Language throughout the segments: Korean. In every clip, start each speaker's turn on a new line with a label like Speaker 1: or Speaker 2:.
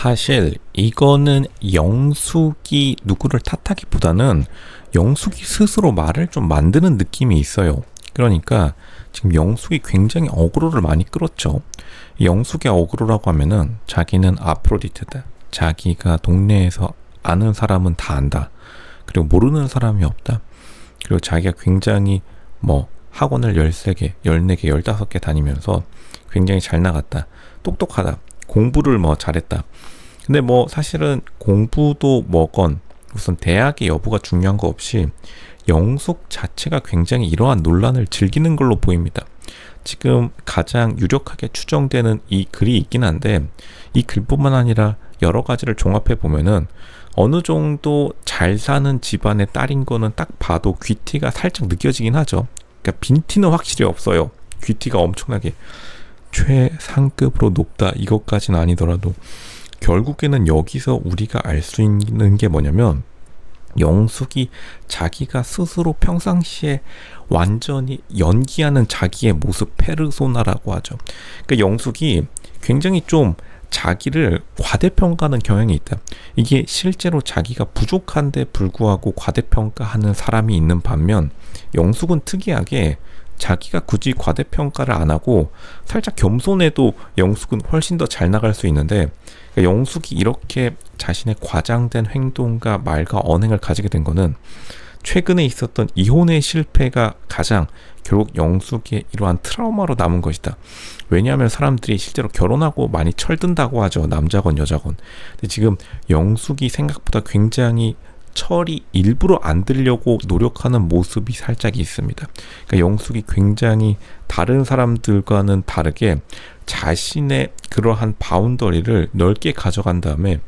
Speaker 1: 사실 이거는 영숙이 누구를 탓하기보다는 영숙이 스스로 말을 좀 만드는 느낌이 있어요. 그러니까 지금 영숙이 굉장히 어그로를 많이 끌었죠. 영숙의 어그로라고 하면은 자기는 아프로디테다. 자기가 동네에서 아는 사람은 다 안다. 그리고 모르는 사람이 없다. 그리고 자기가 굉장히 학원을 13개, 14개, 15개 다니면서 굉장히 잘 나갔다. 똑똑하다. 공부를 잘했다. 근데 사실은 공부도 뭐건 우선 대학의 여부가 중요한 거 없이 영숙 자체가 굉장히 이러한 논란을 즐기는 걸로 보입니다. 지금 가장 유력하게 추정되는 이 글이 있긴 한데 이 글뿐만 아니라 여러 가지를 종합해 보면은 어느 정도 잘 사는 집안의 딸인 거는 딱 봐도 귀티가 살짝 느껴지긴 하죠. 그러니까 빈티는 확실히 없어요. 귀티가 엄청나게 최상급으로 높다 이것까지는 아니더라도 결국에는 여기서 우리가 알 수 있는 게 뭐냐면 영숙이 자기가 스스로 평상시에 완전히 연기하는 자기의 모습 페르소나라고 하죠. 그러니까 영숙이 굉장히 좀 자기를 과대평가하는 경향이 있다. 이게 실제로 자기가 부족한데 불구하고 과대평가하는 사람이 있는 반면 영숙은 특이하게 자기가 굳이 과대평가를 안 하고 살짝 겸손해도 영숙은 훨씬 더 잘 나갈 수 있는데 그러니까 영숙이 이렇게 자신의 과장된 행동과 말과 언행을 가지게 된 거는 최근에 있었던 이혼의 실패가 가장 결국 영숙의 이러한 트라우마로 남은 것이다. 왜냐하면 사람들이 실제로 결혼하고 많이 철든다고 하죠. 남자건 여자건. 근데 지금 영숙이 생각보다 굉장히 철이 일부러 안 들려고 노력하는 모습이 살짝 있습니다. 그러니까 영숙이 굉장히 다른 사람들과는 다르게 자신의 그러한 바운더리를 넓게 가져간 다음에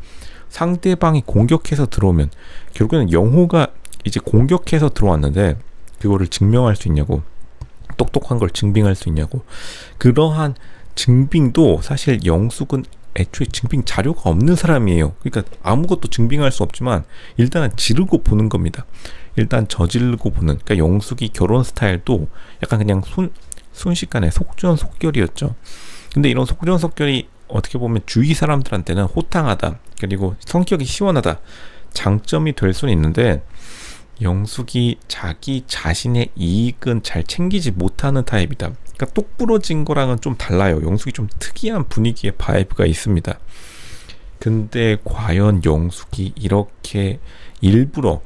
Speaker 1: 상대방이 공격해서 들어오면 결국에는 영호가 이제 공격해서 들어왔는데 그거를 증명할 수 있냐고, 똑똑한 걸 증빙할 수 있냐고. 그러한 증빙도 사실 영숙은 애초에 증빙 자료가 없는 사람이에요. 그러니까 아무것도 증빙할 수 없지만 일단은 지르고 보는 겁니다. 일단 저지르고 보는. 그러니까 영숙이 결혼 스타일도 약간 그냥 순식간에 속전속결이었죠. 근데 이런 속전속결이 어떻게 보면 주위 사람들한테는 호탕하다, 그리고 성격이 시원하다, 장점이 될 수는 있는데 영숙이 자기 자신의 이익은 잘 챙기지 못하는 타입이다. 그러니까 똑부러진 거랑은 좀 달라요. 영숙이 좀 특이한 분위기의 바이브가 있습니다. 근데 과연 영숙이 이렇게 일부러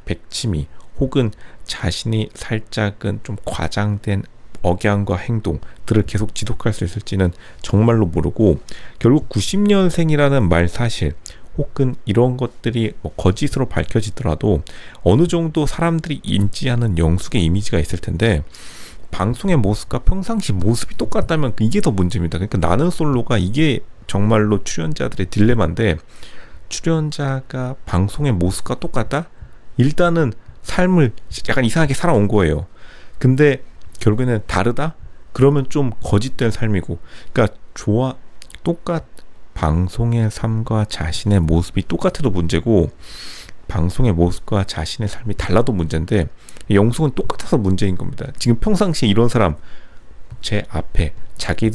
Speaker 1: 백치미 혹은 자신이 살짝은 좀 과장된 억양과 행동들을 계속 지속할 수 있을지는 정말로 모르고 결국 90년생이라는 말 사실 혹은 이런 것들이 거짓으로 밝혀지더라도 어느 정도 사람들이 인지하는 영숙의 이미지가 있을 텐데 방송의 모습과 평상시 모습이 똑같다면 이게 더 문제입니다. 그러니까 나는 솔로가 이게 정말로 출연자들의 딜레마인데 출연자가 방송의 모습과 똑같다? 일단은 삶을 약간 이상하게 살아온 거예요. 근데 결국에는 다르다? 그러면 좀 거짓된 삶이고, 그러니까 방송의 삶과 자신의 모습이 똑같아도 문제고 방송의 모습과 자신의 삶이 달라도 문제인데 영숙은 똑같아서 문제인 겁니다. 지금 평상시에 이런 사람 제 앞에 자기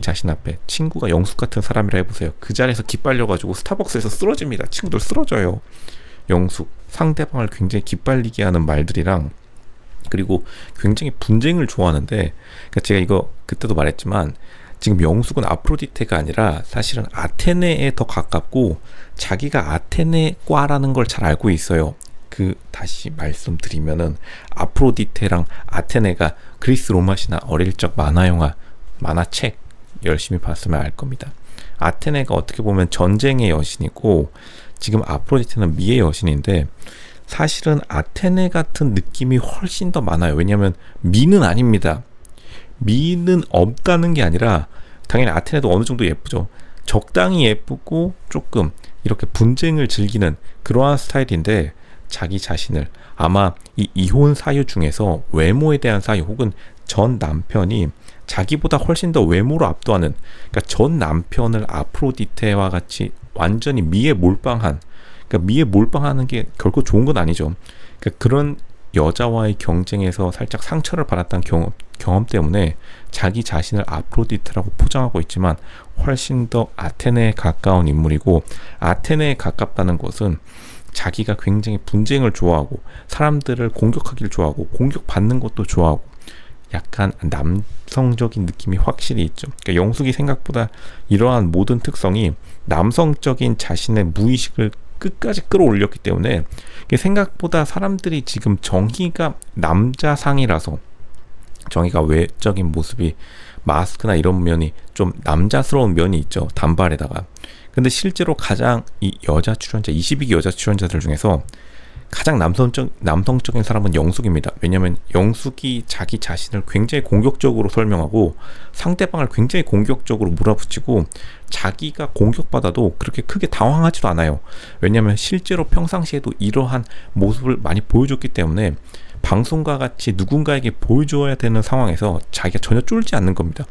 Speaker 1: 자신 앞에 친구가 영숙 같은 사람이라 해보세요. 그 자리에서 기빨려가지고 스타벅스에서 쓰러집니다. 친구들 쓰러져요. 영숙 상대방을 굉장히 기빨리게 하는 말들이랑, 그리고 굉장히 분쟁을 좋아하는데, 그러니까 제가 이거 그때도 말했지만 지금 영숙은 아프로디테가 아니라 사실은 아테네에 더 가깝고 자기가 아테네과라는 걸 잘 알고 있어요. 다시 말씀드리면은 아프로디테랑 아테네가 그리스 로마 신화 어릴 적 만화영화 만화책 열심히 봤으면 알 겁니다. 아테네가 어떻게 보면 전쟁의 여신이고 지금 아프로디테는 미의 여신인데 사실은 아테네 같은 느낌이 훨씬 더 많아요. 왜냐하면 미는 아닙니다. 미는 없다는 게 아니라 당연히 아테네도 어느 정도 예쁘죠. 적당히 예쁘고 조금 이렇게 분쟁을 즐기는 그러한 스타일인데 자기 자신을 아마 이 이혼 사유 중에서 외모에 대한 사유 혹은 전 남편이 자기보다 훨씬 더 외모로 압도하는, 그러니까 전 남편을 아프로디테와 같이 완전히 미에 몰빵한, 그러니까 미에 몰빵하는 게 결코 좋은 건 아니죠. 그러니까 그런 여자와의 경쟁에서 살짝 상처를 받았다는 경험 때문에 자기 자신을 아프로디테라고 포장하고 있지만 훨씬 더 아테네에 가까운 인물이고, 아테네에 가깝다는 것은 자기가 굉장히 분쟁을 좋아하고 사람들을 공격하기를 좋아하고 공격받는 것도 좋아하고 약간 남성적인 느낌이 확실히 있죠. 그러니까 영숙이 생각보다 이러한 모든 특성이 남성적인 자신의 무의식을 끝까지 끌어올렸기 때문에 생각보다 사람들이 지금 정희가 남자상이라서, 정희가 외적인 모습이 마스크나 이런 면이 좀 남자스러운 면이 있죠. 단발에다가. 근데 실제로 가장 이 여자 출연자, 22기 여자 출연자들 중에서 가장 남성적인 사람은 영숙입니다. 왜냐면 영숙이 자기 자신을 굉장히 공격적으로 설명하고 상대방을 굉장히 공격적으로 몰아붙이고 자기가 공격받아도 그렇게 크게 당황하지도 않아요. 왜냐면 실제로 평상시에도 이러한 모습을 많이 보여줬기 때문에 방송과 같이 누군가에게 보여줘야 되는 상황에서 자기가 전혀 쫄지 않는 겁니다.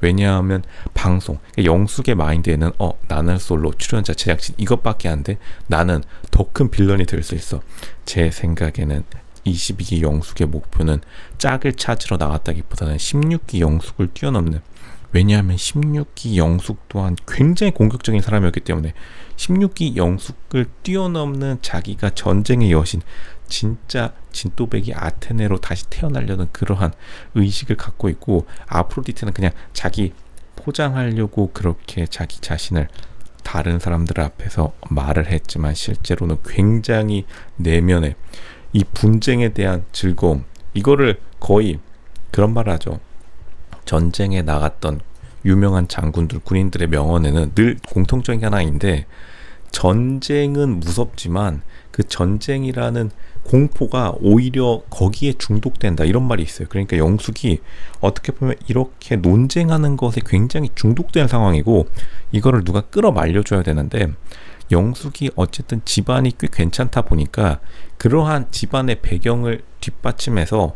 Speaker 1: 왜냐하면 방송, 영숙의 마인드에는 나는 솔로, 출연자, 제작진 이것밖에 안 돼. 나는 더 큰 빌런이 될 수 있어. 제 생각에는 22기 영숙의 목표는 짝을 찾으러 나갔다기보다는 16기 영숙을 뛰어넘는, 왜냐하면 16기 영숙 또한 굉장히 공격적인 사람이었기 때문에 16기 영숙을 뛰어넘는 자기가 전쟁의 여신, 진짜 진또배기 아테네로 다시 태어나려는 그러한 의식을 갖고 있고, 아프로디테는 그냥 자기 포장하려고 그렇게 자기 자신을 다른 사람들 앞에서 말을 했지만 실제로는 굉장히 내면에 이 분쟁에 대한 즐거움, 이거를 거의 그런 말을 하죠. 전쟁에 나갔던 유명한 장군들, 군인들의 명언에는 늘 공통적인 게 하나인데, 전쟁은 무섭지만 그 전쟁이라는 공포가 오히려 거기에 중독된다, 이런 말이 있어요. 그러니까 영숙이 어떻게 보면 이렇게 논쟁하는 것에 굉장히 중독된 상황이고, 이거를 누가 끌어말려줘야 되는데, 영숙이 어쨌든 집안이 꽤 괜찮다 보니까 그러한 집안의 배경을 뒷받침해서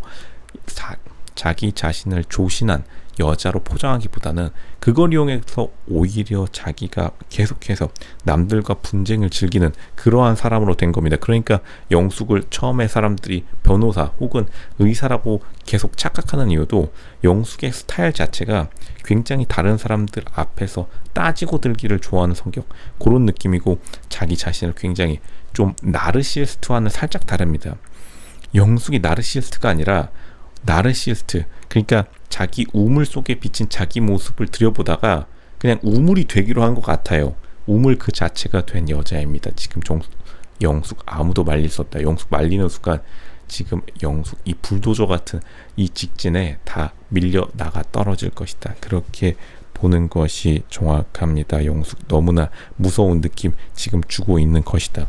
Speaker 1: 자기 자신을 조신한 여자로 포장하기보다는 그걸 이용해서 오히려 자기가 계속해서 남들과 분쟁을 즐기는 그러한 사람으로 된 겁니다. 그러니까 영숙을 처음에 사람들이 변호사 혹은 의사라고 계속 착각하는 이유도 영숙의 스타일 자체가 굉장히 다른 사람들 앞에서 따지고 들기를 좋아하는 성격, 그런 느낌이고, 자기 자신을 굉장히 좀 나르시스트와는 살짝 다릅니다. 영숙이 나르시스트가 아니라 나르시스트, 그러니까 자기 우물 속에 비친 자기 모습을 들여보다가 그냥 우물이 되기로 한 것 같아요. 우물 그 자체가 된 여자입니다. 지금 영숙 아무도 말릴 수 없다. 영숙 말리는 순간 지금 영숙 이 불도저 같은 이 직진에 다 밀려 나가 떨어질 것이다. 그렇게 보는 것이 정확합니다. 영숙 너무나 무서운 느낌 지금 주고 있는 것이다.